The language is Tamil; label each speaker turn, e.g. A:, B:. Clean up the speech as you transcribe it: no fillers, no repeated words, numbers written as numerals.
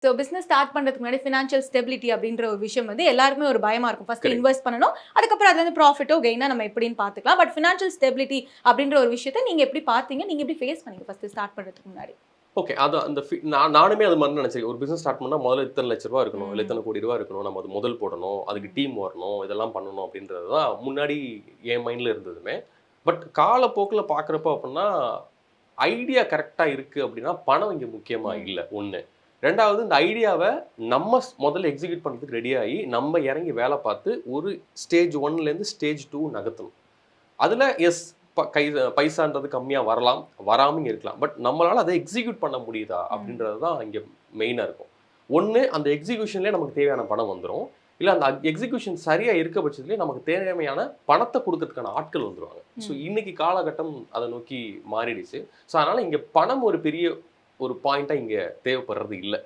A: ஸோ பிசினஸ் ஸ்டார்ட் பண்றதுக்கு முன்னாடி ஃபினான்ஷியல் ஸ்டெபிலிட்டி அப்படின்ற ஒரு விஷயம் வந்து எல்லாருக்குமே ஒரு பயமா இருக்கும். First
B: Correct.
A: இன்வெஸ்ட் பண்ணணும். அதுக்கப்புறம் அதுல இருந்து ப்ராஃபிட்டோ கெயினா நம்ம எப்படின்னு பார்த்துக்கலாம். பட் ஃபினான்ஷியல் ஸ்டெபிலிட்டி அப்படின்ற ஒரு விஷயத்த நீங்க எப்படி பார்த்தீங்க? நீங்க எப்படி ஃபேஸ் பண்ணீங்க ஃபர்ஸ்ட் ஸ்டார்ட் பண்றதுக்கு முன்னாடி?
B: ஓகே. அது அந்த நானுமே அது மாரி நினைச்சேன். ஒரு பிசினஸ் ஸ்டார்ட் பண்ணா முதல்ல இத்தனை லட்ச ரூபா இருக்கணும். இல்ல
A: ம்.
B: இத்தனை கோடி ரூபா இருக்கணும். நம்ம அது முதல் போடணும். அதுக்கு
A: ம்.
B: டீம் வரணும். இதெல்லாம் பண்ணணும் அப்படின்றது தான் முன்னாடி என் மைண்ட்ல இருந்ததுமே. பட் காலப்போக்குல பார்க்குறப்போ அப்படின்னா, ஐடியா கரெக்ட்டா இருக்கு அப்படின்னா, பணம் இங்க முக்கியமா
A: ம்.
B: இல்ல. 1. 2வது இந்த ஐடியாவ நம்ம முதல்ல எக்ஸிக்யூட் பண்றதுக்கு ரெடி ஆயி, நம்ம இறங்கி வேலை பார்த்து ஒரு ஸ்டேஜ் 1லேருந்து ஸ்டேஜ் 2 நகர்த்தணும். அதுல எஸ் பைசான்றது கம்மியா வரலாம், வராமயும் இருக்கலாம். பட் நம்மளால அத எக்ஸிக்யூட் பண்ண முடியுதா?
A: ம்.
B: அப்படின்றது தான் இங்க மெயினா இருக்கும். ஒண்ணு அந்த எக்ஸிக்யூஷன்லயே நமக்கு தேவையான பணம் வந்துரும். இல்ல அந்த எக்ஸிக்யூஷன் சரியா இருக்க பட்சத்திலே நமக்கு தேவையான பணத்த குடுக்கறதுக்கான ஆட்கள் வந்துருவாங்க. ஸோ
A: ம்.
B: இன்னைக்கு காலகட்டம் அத நோக்கி மாறிடுச்சு. ஸோ அதனால இங்க பணம் ஒரு பெரிய ஒரு பாயிண்ட்டா இங்க தேவைப்படுறது இல்ல.